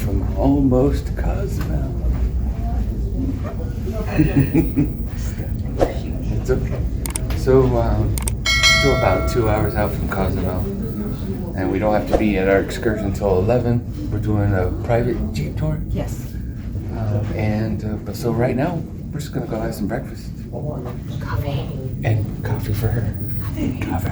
from almost Cozumel. It's okay. So, still about 2 hours out from Cozumel, and we don't have to be at our excursion until 11. We're doing a private Jeep tour. Yes. But so right now, we're just gonna go have some breakfast. Coffee. And coffee for her. Coffee.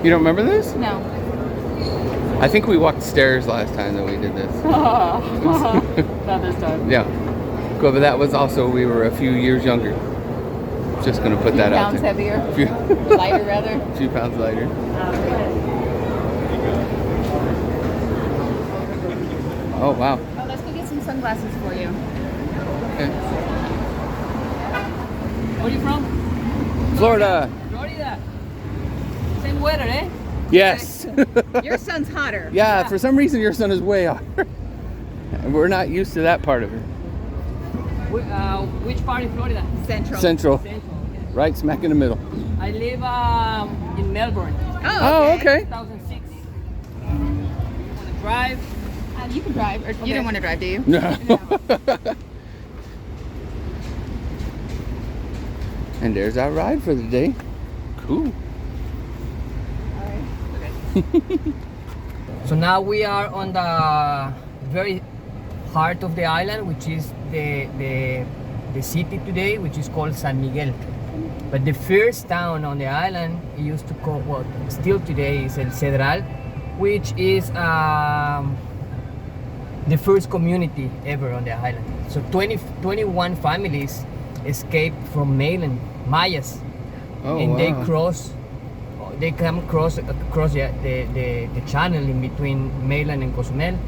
You don't remember this? No. I think we walked stairs last time that we did this. Not this time. Yeah. Cool, but that was also, we were a few years younger. Just gonna put that out there. Pounds heavier? Lighter, rather? A few pounds lighter. Oh, wow. Oh, let's go get some sunglasses for you. Okay. Where are you from? Florida. Florida. Same weather, eh? Yes. Your sun's hotter. Yeah, for some reason your sun is way hotter. We're not used to that part of it. Which part of Florida? Central. Central. Central, okay. Right smack in the middle. I live in Melbourne. Oh, okay. 2006. You want to drive? You can drive. Or You don't want to drive, do you? No. And there's our ride for the day. Cool. So now we are on the very heart of the island, which is the city today, which is called San Miguel. But the first town on the island used to call, well, still today is El Cedral, which is the first community ever on the island. So 21 families escaped from mainland Mayas, and wow. they come across the channel in between mainland and Cozumel.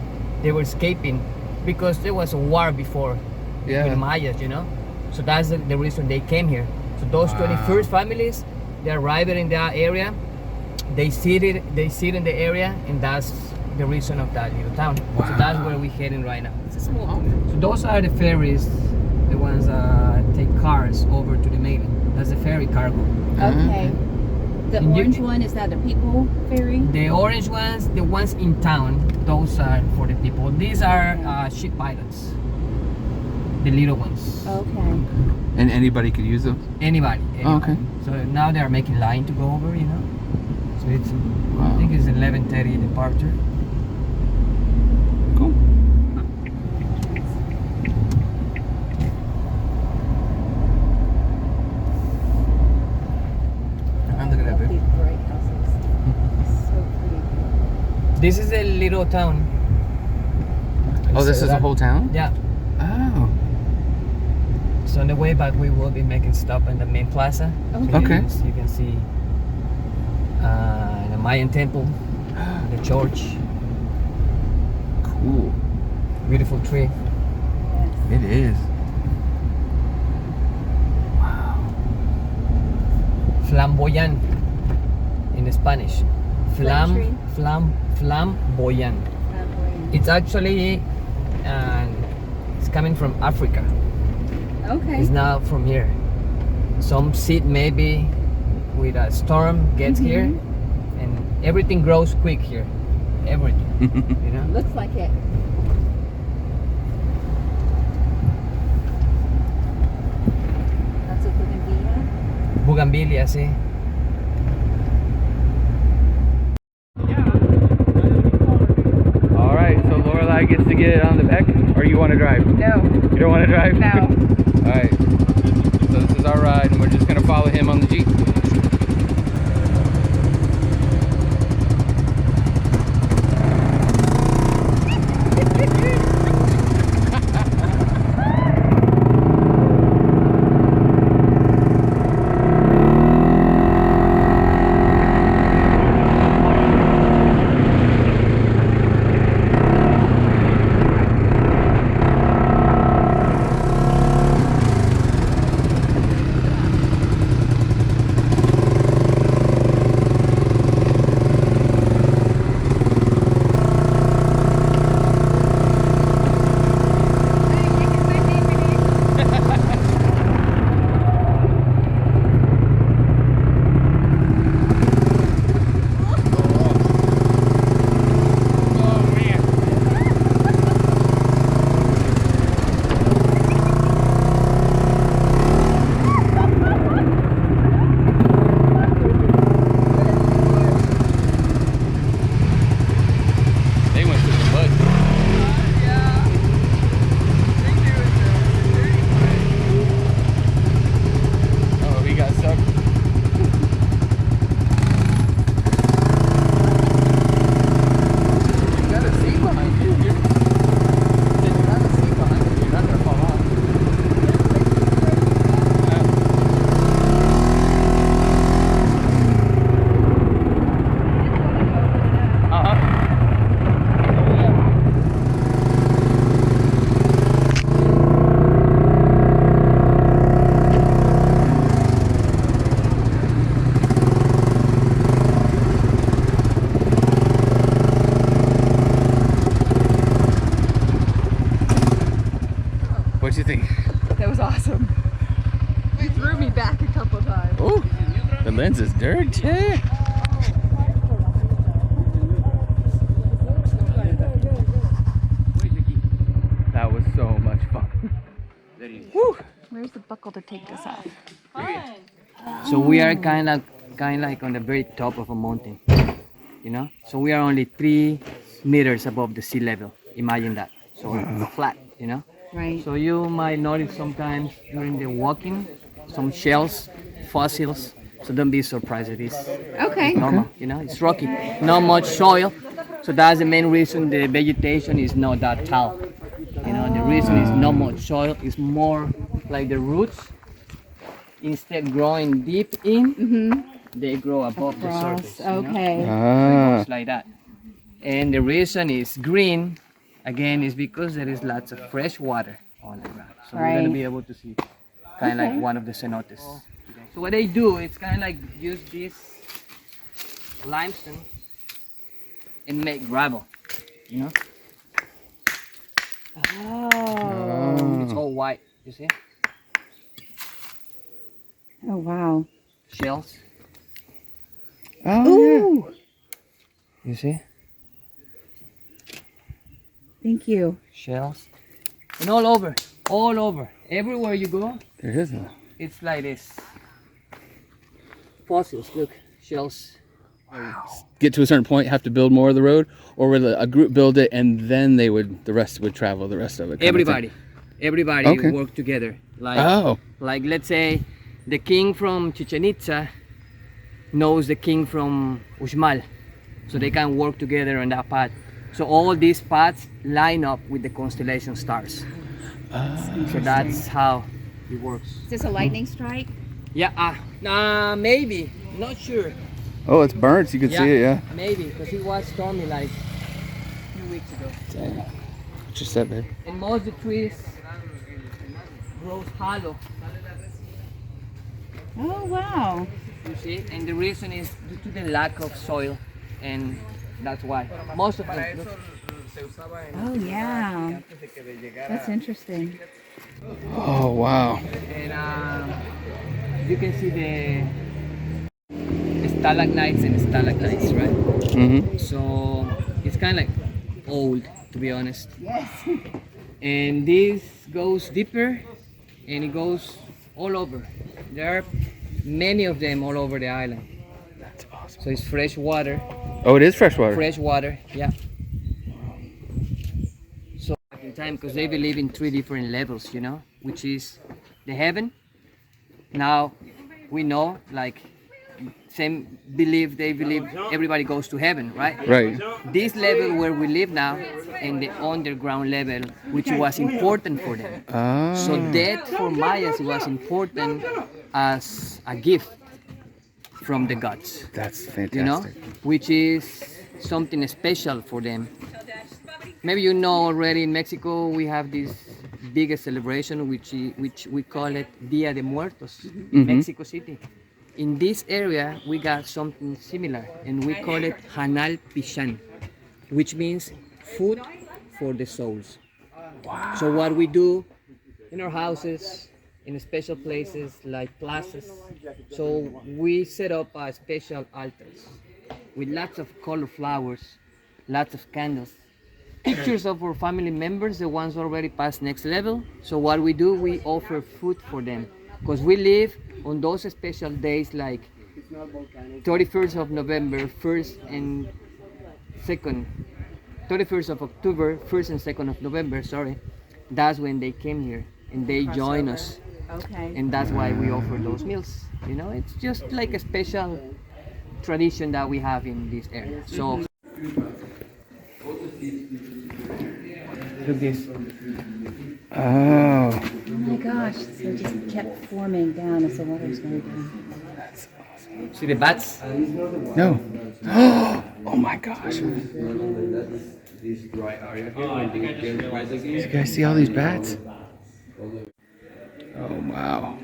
They were escaping because there was a war before with Mayas, you know. So that's the reason they came here. So those 21st families, they arrived in that area. They sit in the area, and that's the reason of that little town. Wow. So that's where we're heading right now. It's a small. So those are the ferries, the ones take cars over to the mainland. That's the ferry cargo. Okay. The And you- orange one, is that the people ferry? The orange ones, the ones in town, those are for the people. These are ship pilots, the little ones. Okay. And anybody could use those? Anybody. Oh, okay. So now they are making line to go over, you know. So it's, Wow. I think it's 11:30 departure. Cool. Look at that, babe. These bright houses. So pretty. This is a little town. Oh, this is a whole town? Yeah. Oh. So on the way back, we will be making stop in the main plaza. Okay. You can see the Mayan temple, the church, Cool. beautiful tree. It is. Wow. Flamboyant in Spanish. Tree? Flamboyant. It's actually, it's coming from Africa. Okay. It's not from here. Some seed maybe with a storm gets here, and everything grows quick here. Everything, you know. Looks like it. That's a bougainvillea. Bougainvillea, sí. All right, so Lorelai gets to get on the deck, or you want to drive? No. You don't want to drive? No. All right. So this is our ride, and we're just gonna follow him on the Jeep. lens is dirty. That was so much fun. Woo. Where's the buckle to take this off? So we are kind of like on the very top of a mountain, you know. So we are only 3 meters above the sea level. Imagine that. So it's flat, you know. Right. So you might notice sometimes during the walking some shells, fossils. So don't be surprised. It is Okay. normal, you know. It's rocky, not much soil. So that's the main reason the vegetation is not that tall. You know, the reason is not much soil. It's more like the roots, instead growing deep in, they grow above the surface. You know? Okay. So it's like that. And the reason is green, again, is because there is lots of fresh water on the ground. So we're gonna Right. be able to see kind of like one of the cenotes. So what they do, it's kind of like use this limestone and make gravel, you know? Oh. It's all white, you see? Oh wow. Shells, Oh, Ooh. you see? Thank you. Shells. And all over. Everywhere you go, yeah. There is a. it's like this. Fossils, look, shells. Get to a certain point, have to build more of the road, or will a group build it and then the rest would travel the rest of it? kind of thing? Everybody Okay. work together. Like, Oh. like let's say the king from Chichen Itza knows the king from Uxmal, so they can work together on that path. So all these paths line up with the constellation stars. So that's how it works. Is this a lightning strike? Yeah, maybe, not sure. Oh, it's burnt. You can see it, yeah. Maybe, because it was stormy like a few weeks ago. Dang. Just that big. And most of the trees grows hollow, Oh wow. you see, and the reason is due to the lack of soil, and that's why. Most of them, look, Oh yeah. That's interesting. Oh, wow. and you can see the stalagmites and stalactites, right? Mm-hmm. So it's kind of like old, to be honest. Yes. And this goes deeper, and it goes all over. There are many of them all over the island. That's awesome. So it's fresh water. Oh, it is freshwater. Fresh water, yeah. So back in time, because they believe in 3 different levels, you know, which is the heaven. Now we know, like, same belief, they believe everybody goes to heaven, right? Right. This level where we live now, and the underground level, which was important for them. Ah. So death for Mayas was important as a gift from the gods, That's fantastic. you know, which is something special for them. Maybe you know already in Mexico we have this biggest celebration which we call it Dia de Muertos, Mexico City. In this area we got something similar, and we call it Hanal Pichan, which means food for the souls. Wow. So what we do in our houses, in special places like plazas, so we set up special altars with lots of color flowers, lots of candles, pictures of our family members, the ones already past next level. So what we do, we offer food for them, because we live on those special days like 31st of November, 1st and 2nd, 31st of October, 1st and 2nd of November, sorry. That's when they came here and they join us, Okay. and that's why we offer those meals. You know, it's just like a special tradition that we have in this area. So look this. Oh. Oh my gosh. So it just kept forming down as the water's going down. See the bats? No. Oh my gosh. You guys see all these bats? Oh wow.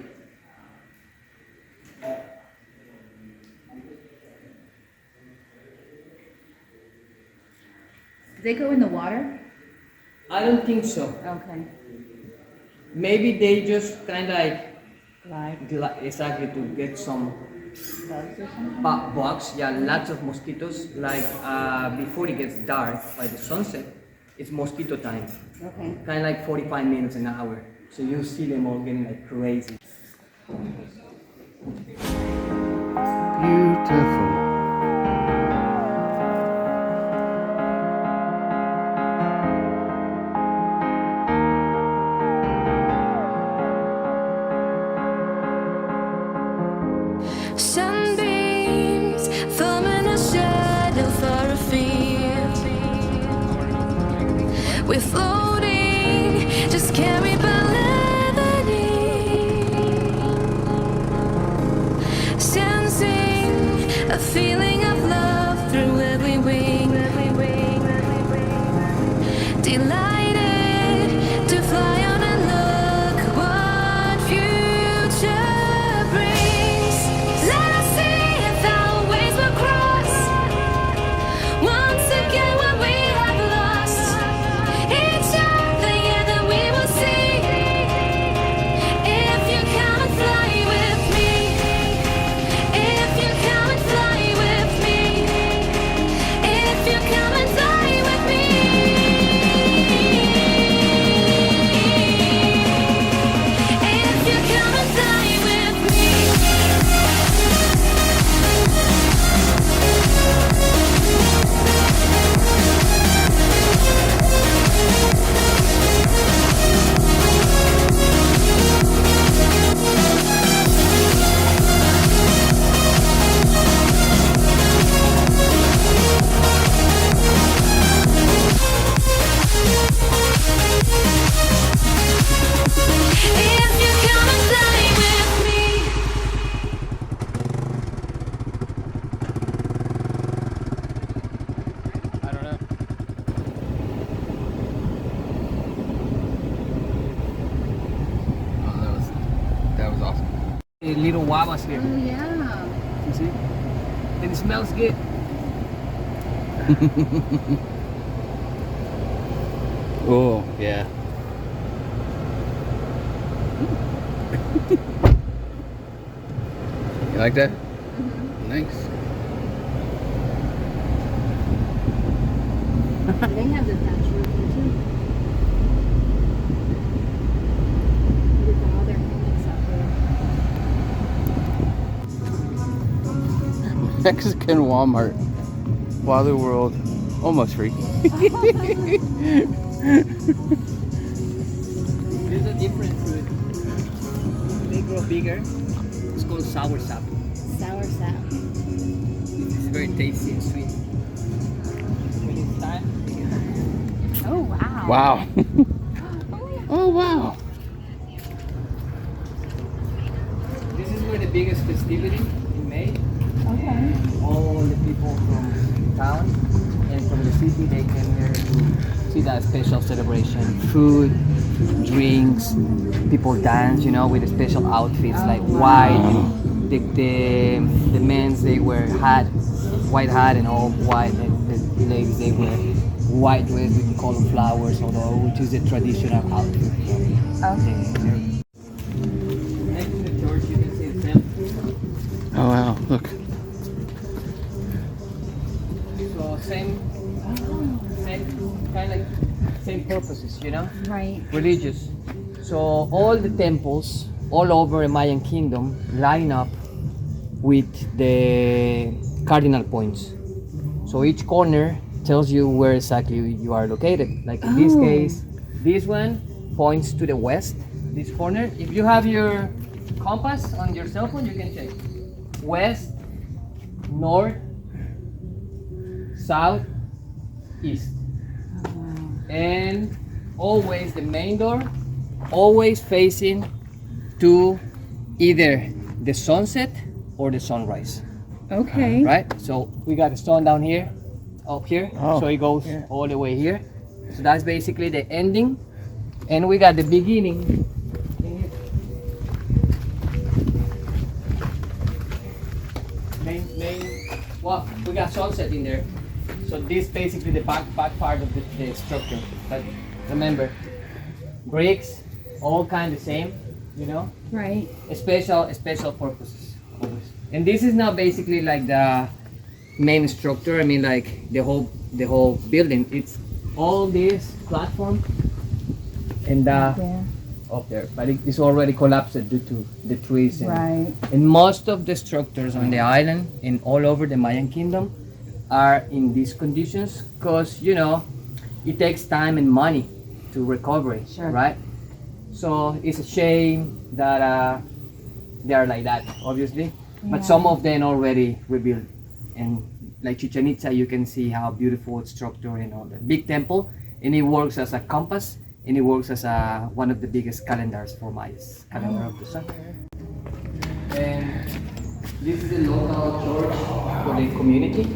Do they go in the water? I don't think so. Okay. Maybe they just kind of like Glide. exactly to get some Bugs or something? Bugs, yeah, lots of mosquitoes. Like before it gets dark by the sunset, it's mosquito time. Okay. Kind of like 45 minutes an hour. So you see them all getting like crazy. Beautiful. Sunbeams forming a shadow far afield. We're floating, just carried by levity, sensing a feeling of love through every wing. Delighted to fly on and look what future brings. Let us see if our ways will cross once again what we have lost. Each other, yeah, that we will see. If you come and fly with me, if you come and fly with me, if you come and fly with me. If you come and fly with me. If you come and fly with me. I don't know. Oh, that was awesome. A little wabas here. Oh, yeah. You see? And it smells good. Oh, yeah. You like that? Nice. They have the thatch roof here too. They've got all their hammocks out there. Mexican Walmart. Wally World. Almost free. There's a different fruit. They grow bigger. It's called sour sap. Sour sap. It's very tasty and sweet. When it's time, Oh, wow. Wow. Oh, yeah. Oh, wow. this is where the biggest festivity in May. Okay. All the people from town and from the city, they came here to see that special celebration. Food, drinks, people dance, with the special outfits like white. The men's, they wear white hat and all white, and the ladies, they wear white dress with the color flowers, which is the traditional outfit. Okay. Next to the church, you can see the temple. Oh, wow. Look. So same kind of like same purposes, Right. religious. So all the temples all over the Mayan kingdom line up with the cardinal points. So each corner tells you where exactly you are located. Like in this Oh. case, this one points to the west, this corner. If you have your compass on your cell phone, you can check. West, north, south, east. And always the main door, always facing to either the sunset or the sunrise. Okay. Right? So we got the sun down here, up here. Oh, So it goes yeah. all the way here. So that's basically the ending. And we got the beginning. Well, we got sunset in there. So this basically the back part of the structure. But remember, bricks, all kind of same, Right. special purposes always. And this is now basically like the main structure. I mean, like the whole building. It's all this platform and Yeah. up there, but it's already collapsed due to the trees. And, Right. and most of the structures on the island and all over the Mayan kingdom are in these conditions because it takes time and money to recover it, Sure. right? So it's a shame that they are like that, obviously. But Yeah. some of them already rebuilt, and like Chichen Itza, you can see how beautiful it's structured and all that. Big temple, and it works as a compass, and it works as one of the biggest calendars for Mayas, calendar of the sun. And this is the local church for the community,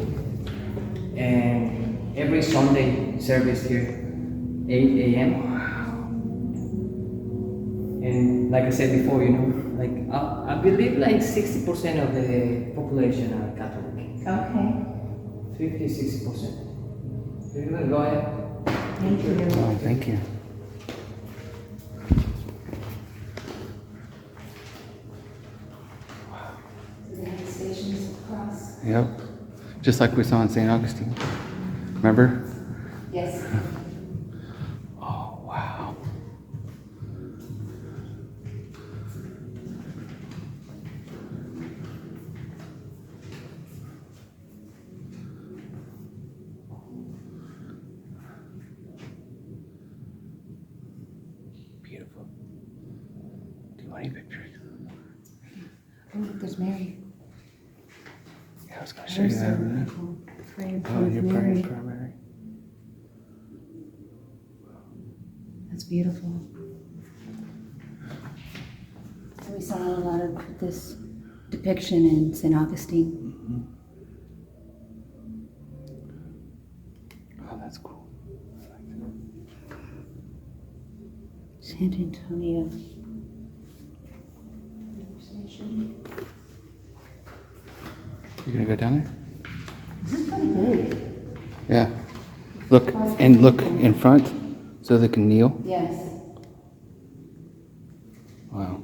and every Sunday service here, 8 a.m. And like I said before, like I believe like 60% of the population are Catholic. Okay. 50-60%. So you can go ahead. Thank you. Oh, thank you. Stations across. Yep. Just like we saw in St. Augustine. Remember? Yes. Oh, wow. Beautiful. Do you want any pictures? Oh, look, there's Mary. Yeah, I was going to show you that. Right? Praying for Oh, you're Mary. praying for Mary. That's beautiful. So we saw a lot of this depiction in St. Augustine. Oh, that's cool. I like that. San Antonio. Station. You gonna go down there? This is pretty big. Yeah. Look, and look in front so they can kneel. Yes. Wow.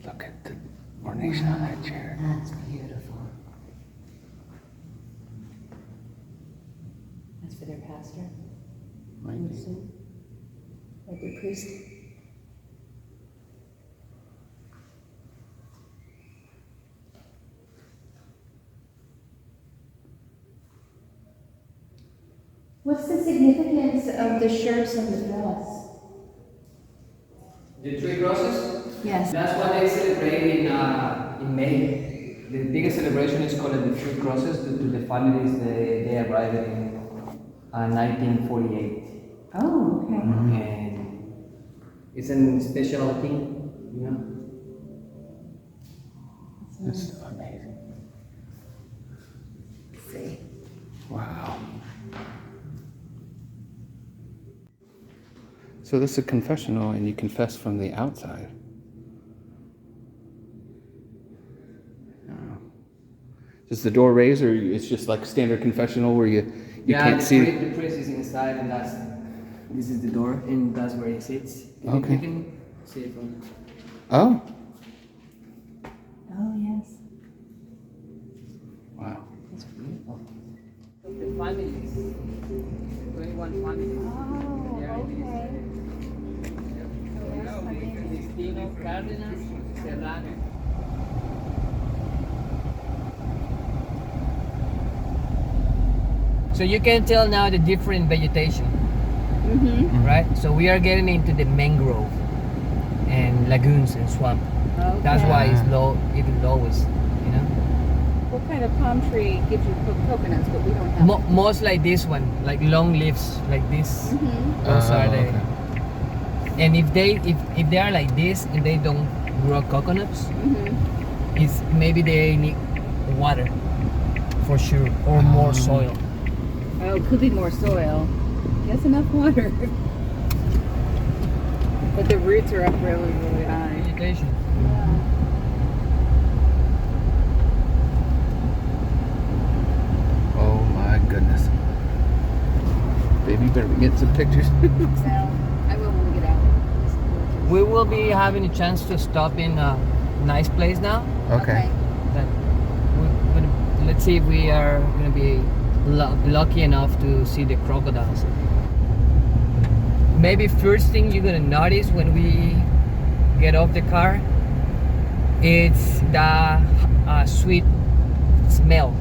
Look at the ornation on that chair. That's beautiful. That's for their pastor, I Might would be. assume. Like their priest. What's the significance of the shirts and the dress? The three crosses? Yes. That's what they celebrate in May. The biggest celebration is called the Three Crosses due to the families they arrived in 1948. Oh, okay. And it's a special thing, That's amazing. Let's see. Wow. So this is a confessional and you confess from the outside. Oh. Is the door raised or it's just like standard confessional where you can't see? The priest is inside, and this is the door, and that's where he sits. Okay. You can see it from. Oh. Oh, yes. Wow. That's beautiful. The families, 21 families. Oh, They are in this. okay. Destino, Cárdenas, Serrano. So you can tell now the different vegetation, right? So we are getting into the mangrove and lagoons and swamp. Okay. That's why it's low, even lowest, What kind of palm tree gives you coconuts, but we don't have? Most like this one, like long leaves, like this. Those are the. okay. And if they are like this and they don't grow coconuts, it's maybe they need water, for sure, or more soil. Oh, could be more soil. Yes, enough water. But the roots are up really, really high. Vegetation. Oh my goodness. Baby Better be getting some pictures. So I will when we get out. We will be having a chance to stop in a nice place now. Okay. That let's see if we are going to be lucky enough to see the crocodiles. Maybe first thing you're going to notice when we get off the car, it's the sweet smell.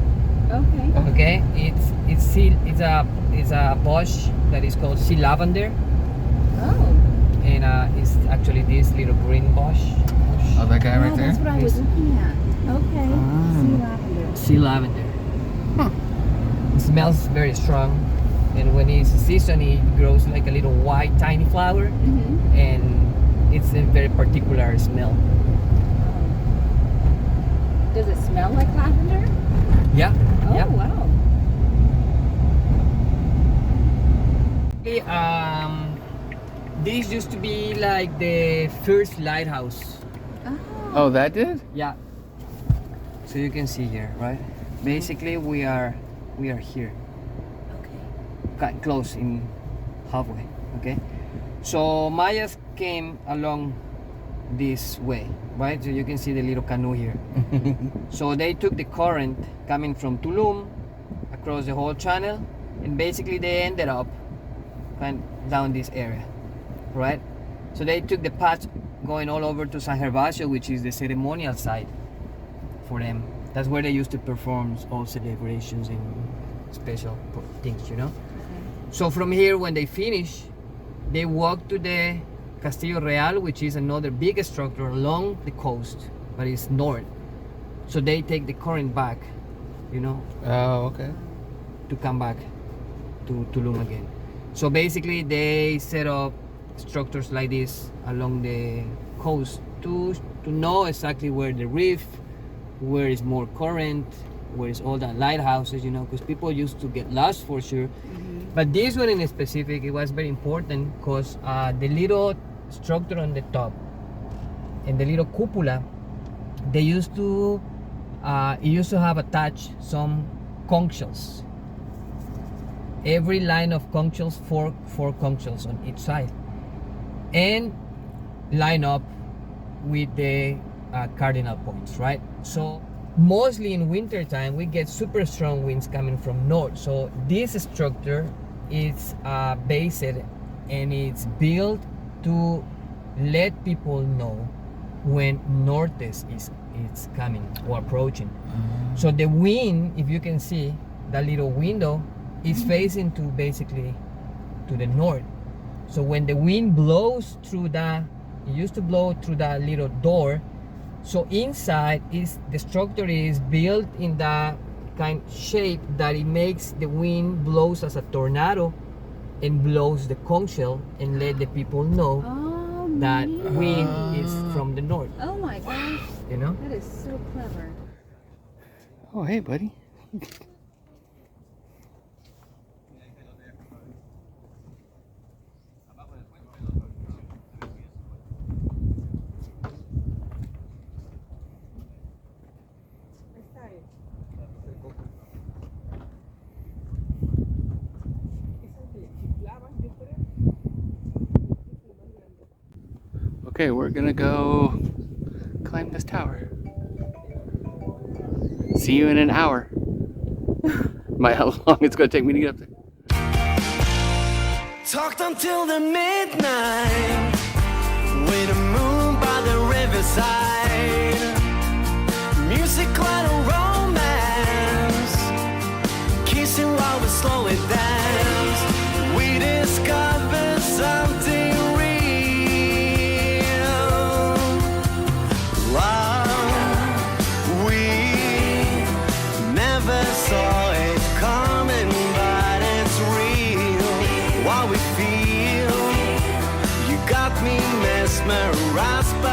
Okay. Okay, it's a bush that is called sea lavender, Oh. and it's actually this little green bush. Oh, that guy right Oh, there? that's what I was Yes. looking at. Okay. Sea lavender. Sea lavender. It smells very strong, and when it's season, it grows like a little white tiny flower, Mm-hmm. and it's a very particular smell. Does it smell like lavender? Yeah. Oh, yeah. wow. This used to be like the first lighthouse. Oh, that did? Yeah. So you can see here, right? Basically, we are here. Okay. Close in halfway. Okay. So Mayas came along this way, right? So you can see the little canoe here. So they took the current coming from Tulum across the whole channel, and basically they ended up kind of down this area, right? So they took the path going all over to San Gervasio, which is the ceremonial site for them. That's where they used to perform all celebrations and special things, you know? So from here, when they finish, they walk to the Castillo Real, which is another big structure along the coast, but it's north. So they take the current back, you know, Oh, okay. to come back to Tulum again. So basically, they set up structures like this along the coast to know exactly where the reef, where is more current, where is all the lighthouses, you know, because people used to get lost for sure. But this one in specific, it was very important because the little structure on the top and the little cupola, they used to it used to have attached some conch shells. Every line of conch shells, four conch shells on each side, and line up with the cardinal points, right? So mostly in winter time we get super strong winds coming from north. So this structure is based and it's built to let people know when northeast is coming or approaching. So the wind, if you can see that little window, is facing to basically to the north. So when the wind blows through that, it used to blow through that little door. So inside is the structure is built in that kind of shape that it makes the wind blows as a tornado and blows the conch shell and let the people know Oh, that neat. wind is from the north. Oh my gosh. You know? That is so clever. Oh, hey, buddy. Okay, we're gonna go climb this tower. See you in an hour. How long it's gonna take me to get up there. Talked until the midnight with the moon by the riverside. Music like a romance, kissing while we slow it dance. We discovered something real. Love, we never saw it coming, but it's real. What we feel, you got me mesmerized by